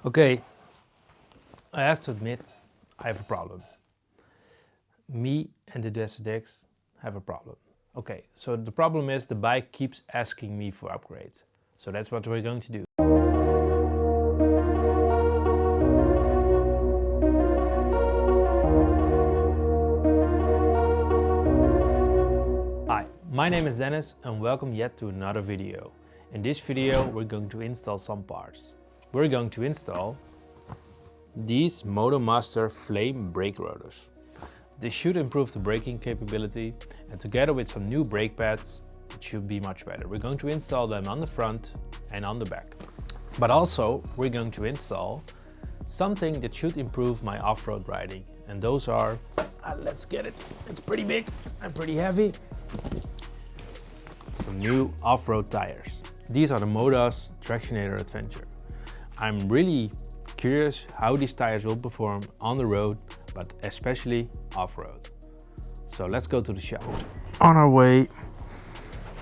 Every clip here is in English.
Okay, I have to admit, I have a problem. Me and the Desert X have a problem. Okay, so the problem is the bike keeps asking me for upgrades. So that's what we're going to do. Hi, my name is Dennis and welcome yet to another video. In this video we're going to install some parts. We're going to install these MotoMaster flame brake rotors. They should improve the braking capability, and together with some new brake pads it should be much better. We're going to install them on the front and on the back. But also we're going to install something that should improve my off-road riding, and those are, let's get it, it's pretty big and pretty heavy, some new off-road tires. These are the Motoz Tractionator Adventure. I'm really curious how these tires will perform on the road, but especially off-road. So let's go to the shop. On our way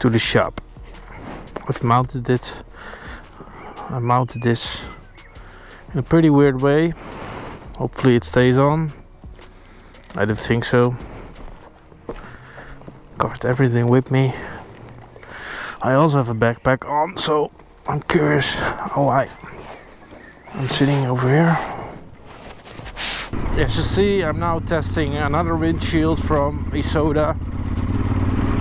to the shop. I've mounted it. I mounted this in a pretty weird way. Hopefully it stays on. I don't think so. Covered everything with me. I also have a backpack on, so I'm curious how I'm sitting over here. As you see, I'm now testing another windshield from Isoda.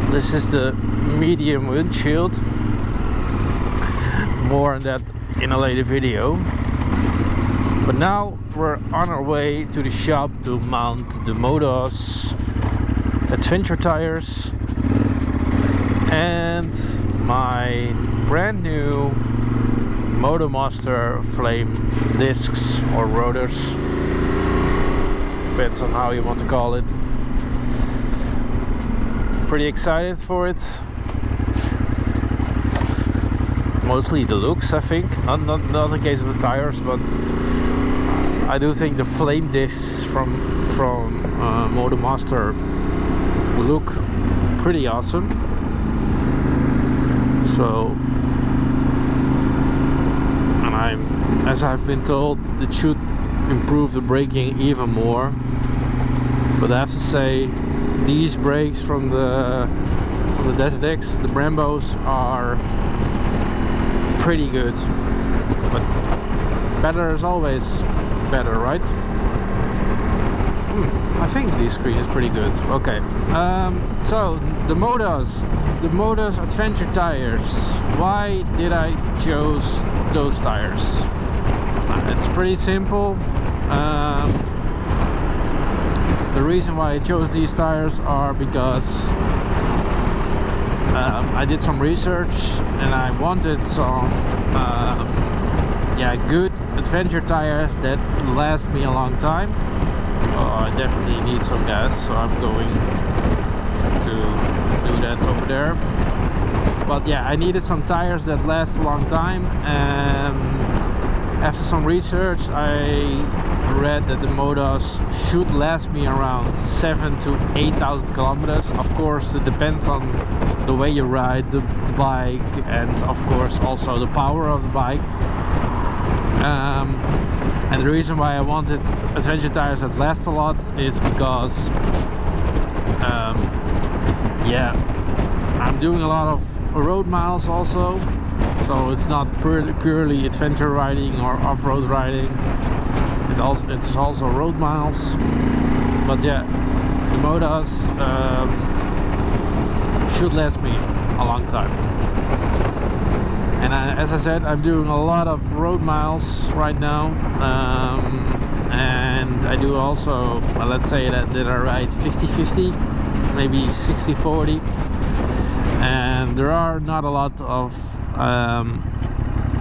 This is the medium windshield. More on that in a later video. But now we're on our way to the shop to mount the Motoz Adventure tires and my brand new MotoMaster flame discs or rotors, depends on how you want to call it. Pretty excited for it. Mostly the looks, I think, not the case of the tires, but I do think the flame discs from MotoMaster look pretty awesome. So, as I've been told, it should improve the braking even more. But I have to say, these brakes from the Desert X, the Brembos, are pretty good. But better is always better, right? I think this screen is pretty good. Okay, so the Motoz Adventure tires. Why did I choose those tires? It's pretty simple. The reason why I chose these tires are because I did some research and I wanted some good adventure tires that last me a long time. I definitely need some gas, so I'm going to do that over there. But yeah, I needed some tires that last a long time, and after some research I read that the Motoz should last me around 7,000 to 8,000 kilometers. Of course it depends on the way you ride the bike, and of course also the power of the bike. And the reason why I wanted adventure tires that last a lot is because I'm doing a lot of road miles also, so it's not purely adventure riding or off-road riding. It's also road miles. But yeah, the Motoz should last me a long time. And as I said, I'm doing a lot of road miles right now, and I do also, well, let's say that I ride 50-50, maybe 60-40, and there are not a lot of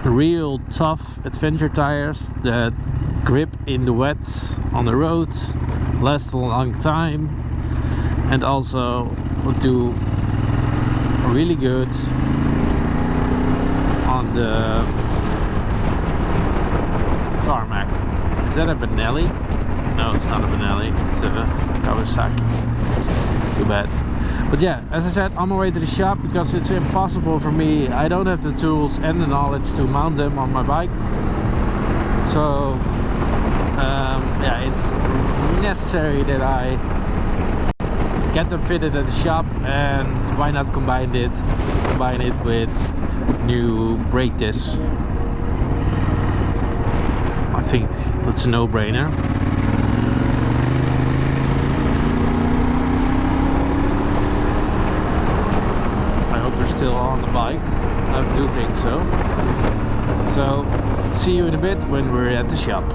real tough adventure tires that grip in the wet on the road, last a long time, and also do really good on the tarmac. Is that a Benelli? No, it's not a Benelli, it's a Kawasaki. Too bad. But yeah, as I said, on my way to the shop because it's impossible for me. I don't have the tools and the knowledge to mount them on my bike. So yeah, it's necessary that I get them fitted at the shop, and why not combine it with new brake discs. I think that's a no-brainer. I hope they're still on the bike. I do think so. So see you in a bit when we're at the shop.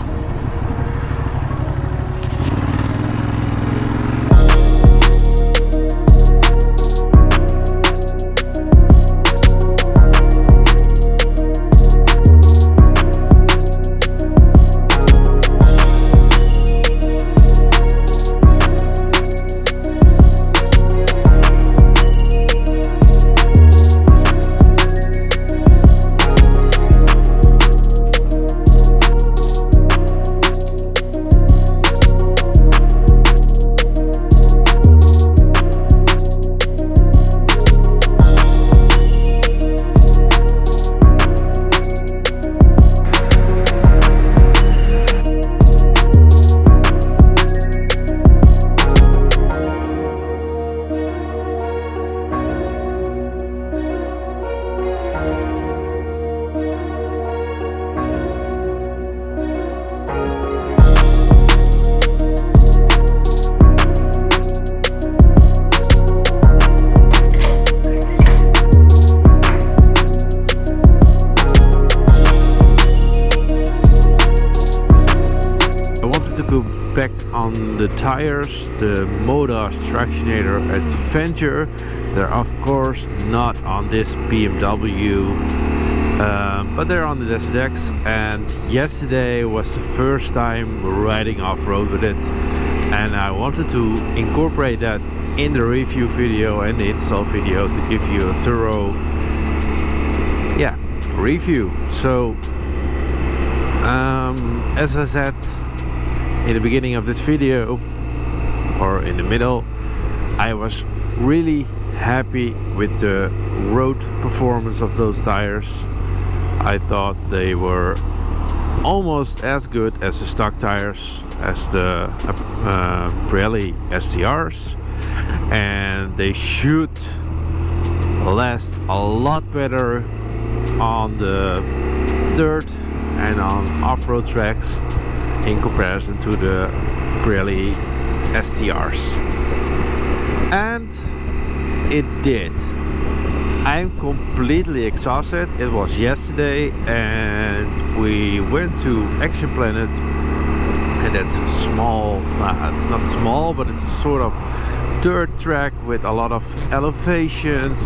Back on the tires, the Motoz Tractionator Adventure. They're of course not on this BMW, but they're on the Desert X, and yesterday was the first time riding off-road with it, and I wanted to incorporate that in the review video and the install video to give you a thorough review. So as I said in the beginning of this video, or in the middle, I was really happy with the road performance of those tires. I thought they were almost as good as the stock tires, as the Pirelli STRs, and they should last a lot better on the dirt and on off-road tracks in comparison to the Pirelli STRs, and it did. I'm completely exhausted. It was yesterday, and we went to Action Planet, and that's a small, it's not small, but it's a sort of dirt track with a lot of elevations.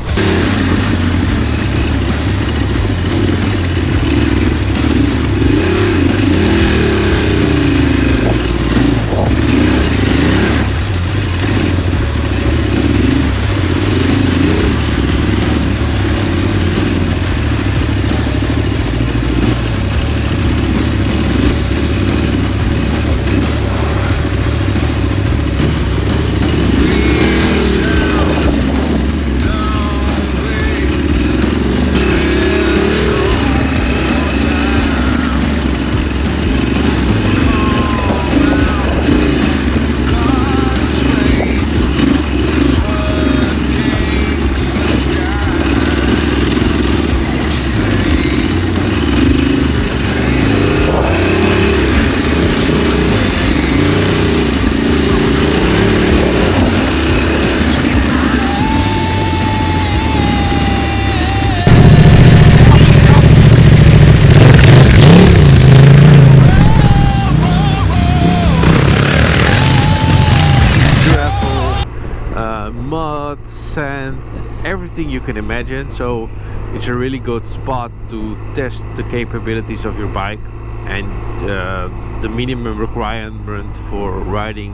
Mud, sand, everything you can imagine. So it's a really good spot to test the capabilities of your bike, and the minimum requirement for riding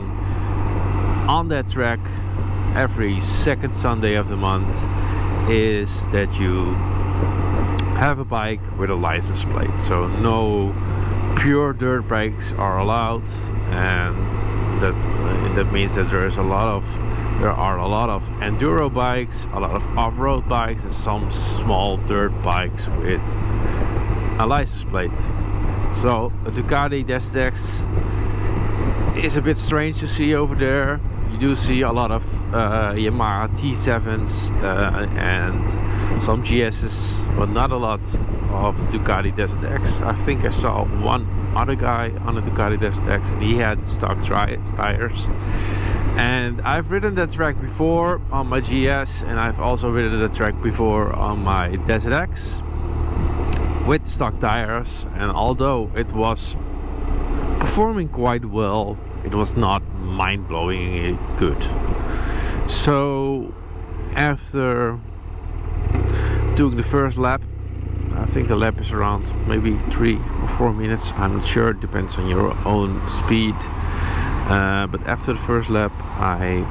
on that track every second Sunday of the month is that you have a bike with a license plate. So no pure dirt bikes are allowed, and that means that there are a lot of enduro bikes, a lot of off-road bikes, and some small dirt bikes with a license plate. So a Ducati Desert X is a bit strange to see over there. You do see a lot of Yamaha T7s and some GS's, but not a lot of Ducati Desert X. I think I saw one other guy on a Ducati Desert X and he had stock tires. And I've ridden that track before on my GS, and I've also ridden the track before on my Desert X with stock tires, and although it was performing quite well, it was not mind-blowingly good. So after doing the first lap, I think the lap is around maybe 3 or 4 minutes, I'm not sure, it depends on your own speed. But after the first lap, I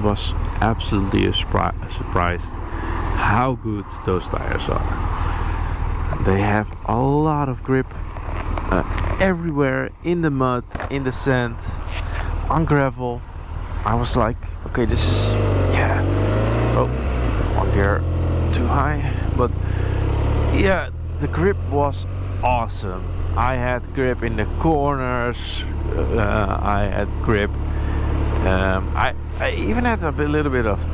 was absolutely surprised how good those tires are. They have a lot of grip everywhere, in the mud, in the sand, on gravel. I was like, okay, this is, yeah, oh, one gear too high, but yeah, the grip was awesome. I had grip in the corners, I had grip, I even had a little bit of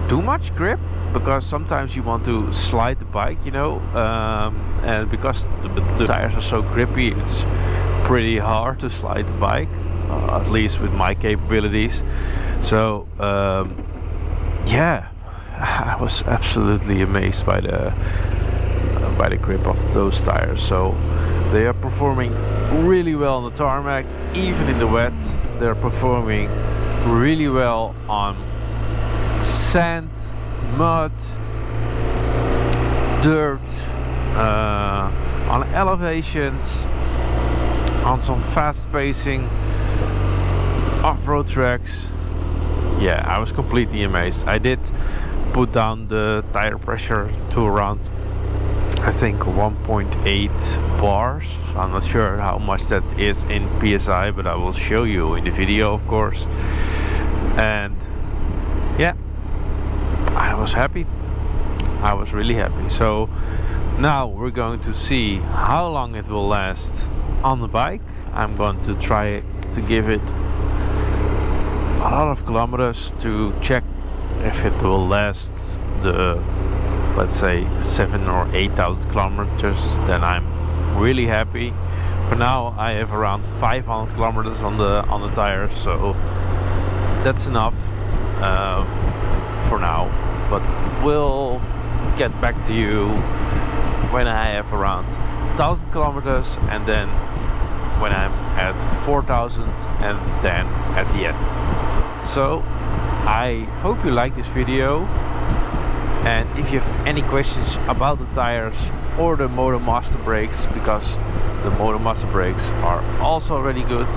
too much grip, because sometimes you want to slide the bike, you know, and because the tires are so grippy, it's pretty hard to slide the bike, at least with my capabilities. So yeah, I was absolutely amazed by the grip of those tires. So they are performing really well on the tarmac, even in the wet. They're performing really well on sand, mud, dirt, on elevations, on some fast pacing off-road tracks. Yeah, I was completely amazed. I did put down the tire pressure to around, I think, 1.8 bars. I'm not sure how much that is in PSI, but I will show you in the video, of course. And yeah, I was happy. I was really happy. So now we're going to see how long it will last on the bike. I'm going to try to give it a lot of kilometers to check if it will last the, let's say, 7,000 or 8,000 kilometers. Then I'm really happy. For now I have around 500 kilometers on the tires, so that's enough for now. But we'll get back to you when I have around 1,000 kilometers, and then when I'm at 4,000, and then at the end. So I hope you like this video, and if you have any questions about the tires or the MotoMaster brakes, because the MotoMaster brakes are also really good.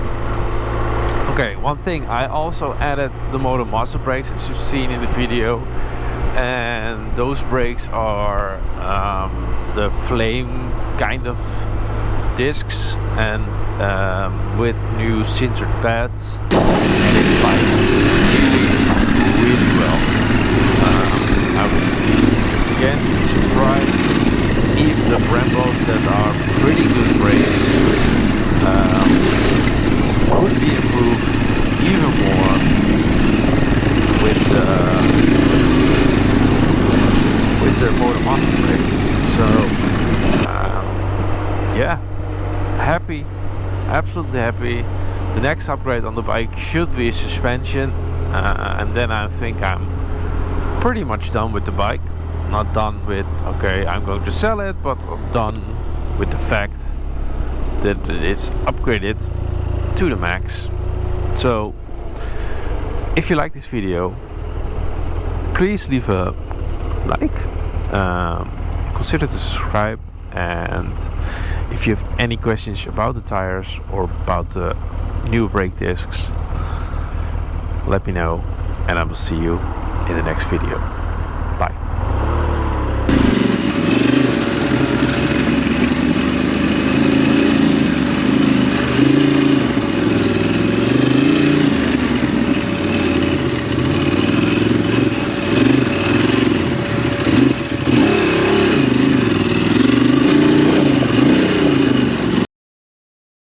Okay, one thing, I also added the MotoMaster brakes, as you've seen in the video, and those brakes are the flame kind of discs, and with new sintered pads, and it bites really well. I was again surprised. Even the Brembos that are pretty good brakes could be improved even more with the MotoMaster brakes. So yeah, happy, absolutely happy. The next upgrade on the bike should be suspension, and then I think I'm pretty much done with the bike. Not done with, okay, I'm going to sell it, but I'm done with the fact that it's upgraded to the max. So if you like this video, please leave a like, consider to subscribe, and if you have any questions about the tires or about the new brake discs, let me know, and I will see you in the next video.